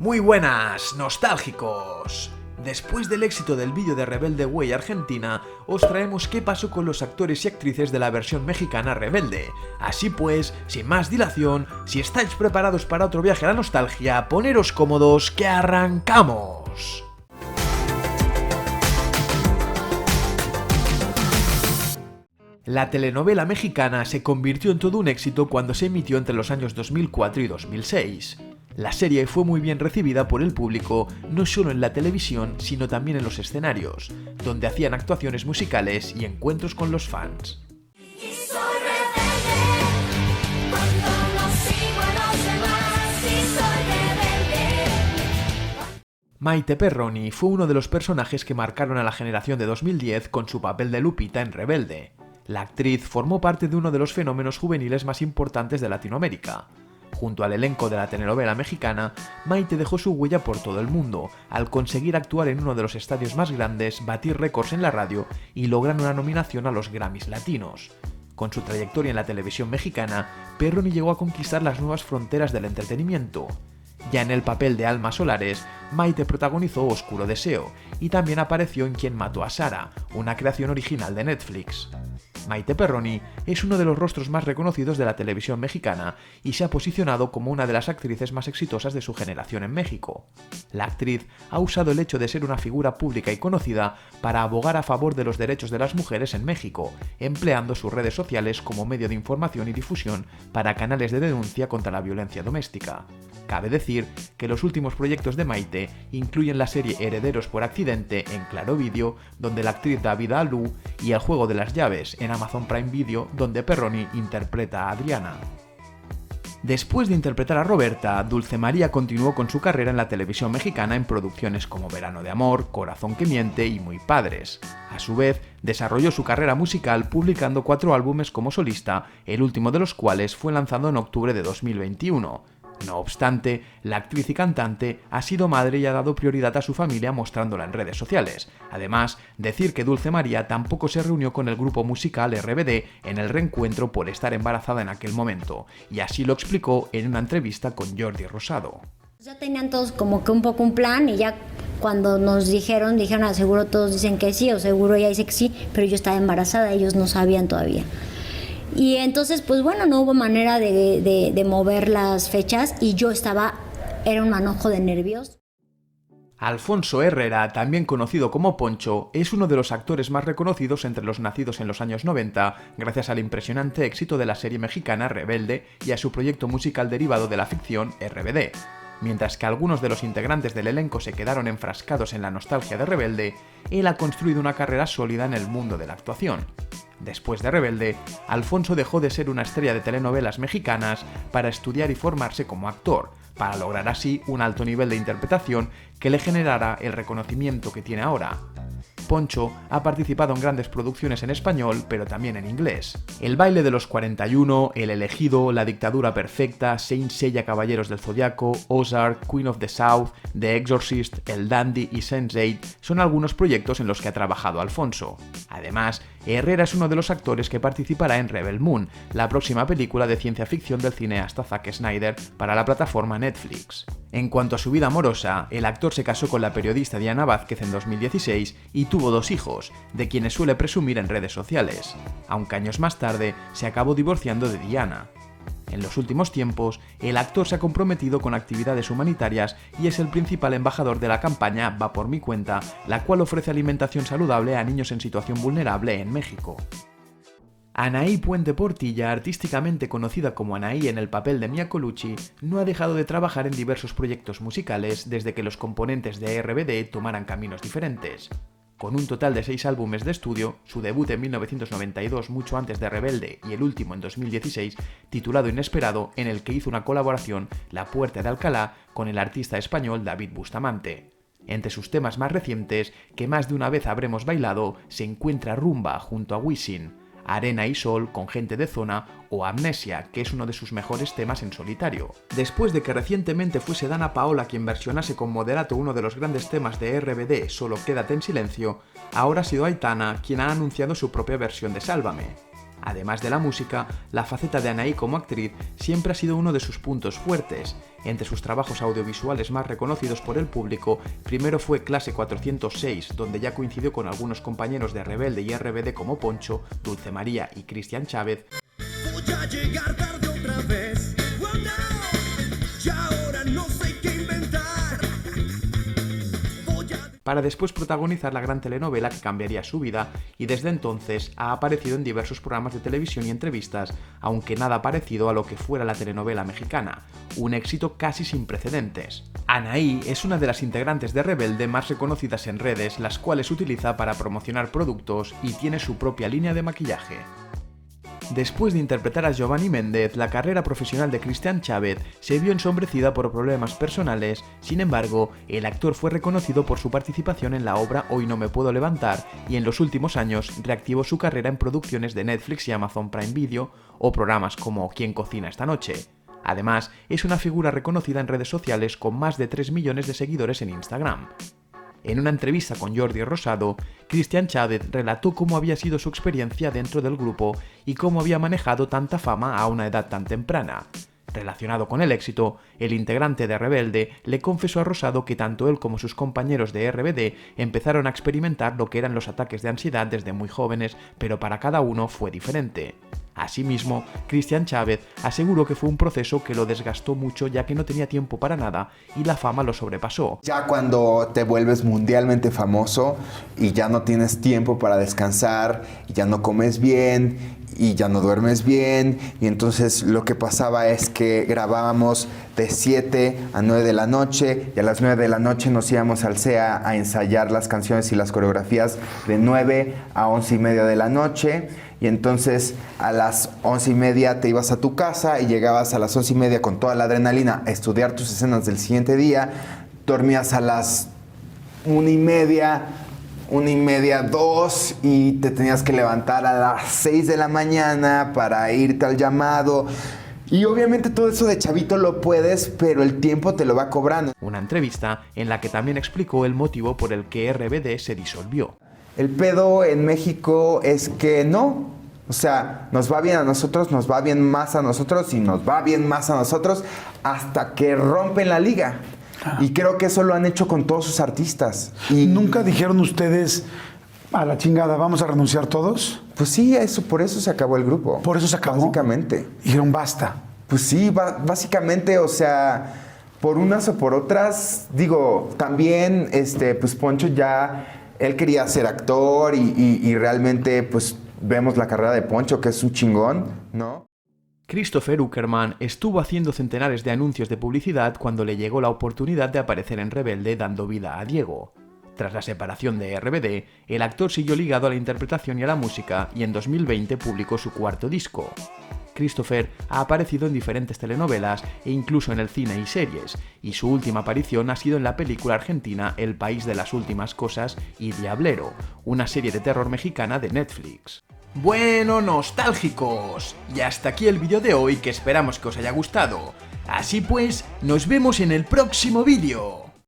Muy buenas, nostálgicos. Después del éxito del vídeo de Rebelde Way Argentina, os traemos qué pasó con los actores y actrices de la versión mexicana Rebelde. Así pues, sin más dilación, si estáis preparados para otro viaje a la nostalgia, poneros cómodos que arrancamos. La telenovela mexicana se convirtió en todo un éxito cuando se emitió entre los años 2004 y 2006. La serie fue muy bien recibida por el público, no solo en la televisión, sino también en los escenarios, donde hacían actuaciones musicales y encuentros con los fans. Maite Perroni fue uno de los personajes que marcaron a la generación de 2010 con su papel de Lupita en Rebelde. La actriz formó parte de uno de los fenómenos juveniles más importantes de Latinoamérica. Junto al elenco de la telenovela mexicana, Maite dejó su huella por todo el mundo, al conseguir actuar en uno de los estadios más grandes, batir récords en la radio y lograr una nominación a los Grammys latinos. Con su trayectoria en la televisión mexicana, Perroni llegó a conquistar las nuevas fronteras del entretenimiento. Ya en el papel de Alma Solares, Maite protagonizó Oscuro Deseo y también apareció en Quien mató a Sara, una creación original de Netflix. Maite Perroni es uno de los rostros más reconocidos de la televisión mexicana y se ha posicionado como una de las actrices más exitosas de su generación en México. La actriz ha usado el hecho de ser una figura pública y conocida para abogar a favor de los derechos de las mujeres en México, empleando sus redes sociales como medio de información y difusión para canales de denuncia contra la violencia doméstica. Cabe decir que los últimos proyectos de Maite incluyen la serie Herederos por accidente en Claro Video, donde la actriz da vida a Lu, y El juego de las llaves en Amazon Prime Video, donde Perroni interpreta a Adriana. Después de interpretar a Roberta, Dulce María continuó con su carrera en la televisión mexicana en producciones como Verano de Amor, Corazón que miente y Muy padres. A su vez, desarrolló su carrera musical publicando 4 álbumes como solista, el último de los cuales fue lanzado en octubre de 2021. No obstante, la actriz y cantante ha sido madre y ha dado prioridad a su familia mostrándola en redes sociales. Además, decir que Dulce María tampoco se reunió con el grupo musical RBD en el reencuentro por estar embarazada en aquel momento, y así lo explicó en una entrevista con Jordi Rosado. Ya tenían todos como que un poco un plan y ya cuando nos dijeron, seguro todos dicen que sí o seguro ella dice que sí, pero yo estaba embarazada, ellos no sabían todavía. Y entonces, pues bueno, no hubo manera de mover las fechas y era un manojo de nervios. Alfonso Herrera, también conocido como Poncho, es uno de los actores más reconocidos entre los nacidos en los años 90, gracias al impresionante éxito de la serie mexicana Rebelde y a su proyecto musical derivado de la ficción RBD. Mientras que algunos de los integrantes del elenco se quedaron enfrascados en la nostalgia de Rebelde, él ha construido una carrera sólida en el mundo de la actuación. Después de Rebelde, Alfonso dejó de ser una estrella de telenovelas mexicanas para estudiar y formarse como actor, para lograr así un alto nivel de interpretación que le generara el reconocimiento que tiene ahora. Poncho ha participado en grandes producciones en español, pero también en inglés. El baile de los 41, El elegido, La dictadura perfecta, Saint Seiya Caballeros del Zodiaco, Ozark, Queen of the South, The Exorcist, El Dandy y Sense8 son algunos proyectos en los que ha trabajado Alfonso. Además, Herrera es uno de los actores que participará en Rebel Moon, la próxima película de ciencia ficción del cineasta Zack Snyder para la plataforma Netflix. En cuanto a su vida amorosa, el actor se casó con la periodista Diana Vázquez en 2016 y tuvo 2 hijos, de quienes suele presumir en redes sociales, aunque años más tarde se acabó divorciando de Diana. En los últimos tiempos, el actor se ha comprometido con actividades humanitarias y es el principal embajador de la campaña Va por mi cuenta, la cual ofrece alimentación saludable a niños en situación vulnerable en México. Anaí Puente Portilla, artísticamente conocida como Anaí en el papel de Mia Colucci, no ha dejado de trabajar en diversos proyectos musicales desde que los componentes de RBD tomaran caminos diferentes. Con un total de 6 álbumes de estudio, su debut en 1992 mucho antes de Rebelde y el último en 2016, titulado Inesperado, en el que hizo una colaboración, La Puerta de Alcalá, con el artista español David Bustamante. Entre sus temas más recientes, que más de una vez habremos bailado, se encuentra Rumba junto a Wisin, Arena y Sol con Gente de Zona o Amnesia, que es uno de sus mejores temas en solitario. Después de que recientemente fuese Dana Paola quien versionase con moderato uno de los grandes temas de RBD, Solo quédate en silencio, ahora ha sido Aitana quien ha anunciado su propia versión de Sálvame. Además de la música, la faceta de Anaí como actriz siempre ha sido uno de sus puntos fuertes. Entre sus trabajos audiovisuales más reconocidos por el público, primero fue Clase 406, donde ya coincidió con algunos compañeros de Rebelde y RBD como Poncho, Dulce María y Cristian Chávez. Voy a llegar tarde otra vez. Oh, no. Y ahora no sé qué inventar. Para después protagonizar la gran telenovela que cambiaría su vida, y desde entonces ha aparecido en diversos programas de televisión y entrevistas, aunque nada parecido a lo que fuera la telenovela mexicana, un éxito casi sin precedentes. Anaí es una de las integrantes de Rebelde más reconocidas en redes, las cuales utiliza para promocionar productos y tiene su propia línea de maquillaje. Después de interpretar a Giovanni Méndez, la carrera profesional de Cristian Chávez se vio ensombrecida por problemas personales. Sin embargo, el actor fue reconocido por su participación en la obra Hoy no me puedo levantar y en los últimos años reactivó su carrera en producciones de Netflix y Amazon Prime Video o programas como ¿Quién cocina esta noche? Además, es una figura reconocida en redes sociales con más de 3 millones de seguidores en Instagram. En una entrevista con Jordi Rosado, Cristian Chávez relató cómo había sido su experiencia dentro del grupo y cómo había manejado tanta fama a una edad tan temprana. Relacionado con el éxito, el integrante de Rebelde le confesó a Rosado que tanto él como sus compañeros de RBD empezaron a experimentar lo que eran los ataques de ansiedad desde muy jóvenes, pero para cada uno fue diferente. Asimismo, Cristian Chávez aseguró que fue un proceso que lo desgastó mucho ya que no tenía tiempo para nada y la fama lo sobrepasó. Ya cuando te vuelves mundialmente famoso y ya no tienes tiempo para descansar, y ya no comes bien y ya no duermes bien, y entonces lo que pasaba es que grabábamos de 7 a 9 de la noche y a las 9 de la noche nos íbamos al CEA a ensayar las canciones y las coreografías de 9 a 11 y media de la noche. Y entonces a las 11 y media te ibas a tu casa y llegabas a las 11 y media con toda la adrenalina a estudiar tus escenas del siguiente día. Dormías a las 1 y media, 2 y te tenías que levantar a las 6 de la mañana para irte al llamado. Y obviamente todo eso de chavito lo puedes, pero el tiempo te lo va cobrando. Una entrevista en la que también explicó el motivo por el que RBD se disolvió. El pedo en México es que no, o sea, nos va bien a nosotros, nos va bien más a nosotros y nos va bien más a nosotros hasta que rompen la liga. Y creo que eso lo han hecho con todos sus artistas. Y ¿nunca dijeron ustedes, a la chingada, vamos a renunciar todos? Pues sí, por eso se acabó el grupo. ¿Por eso se acabó? Básicamente. Dijeron, basta. Pues sí, básicamente, o sea, por unas o por otras, digo, también, pues Poncho ya... Él quería ser actor y realmente pues vemos la carrera de Poncho, que es un chingón, ¿no? Christopher Uckerman estuvo haciendo centenares de anuncios de publicidad cuando le llegó la oportunidad de aparecer en Rebelde dando vida a Diego. Tras la separación de RBD, el actor siguió ligado a la interpretación y a la música y en 2020 publicó su cuarto disco. Christopher ha aparecido en diferentes telenovelas e incluso en el cine y series, y su última aparición ha sido en la película argentina El país de las últimas cosas y Diablero, una serie de terror mexicana de Netflix. Bueno, nostálgicos, y hasta aquí el vídeo de hoy que esperamos que os haya gustado. Así pues, nos vemos en el próximo vídeo.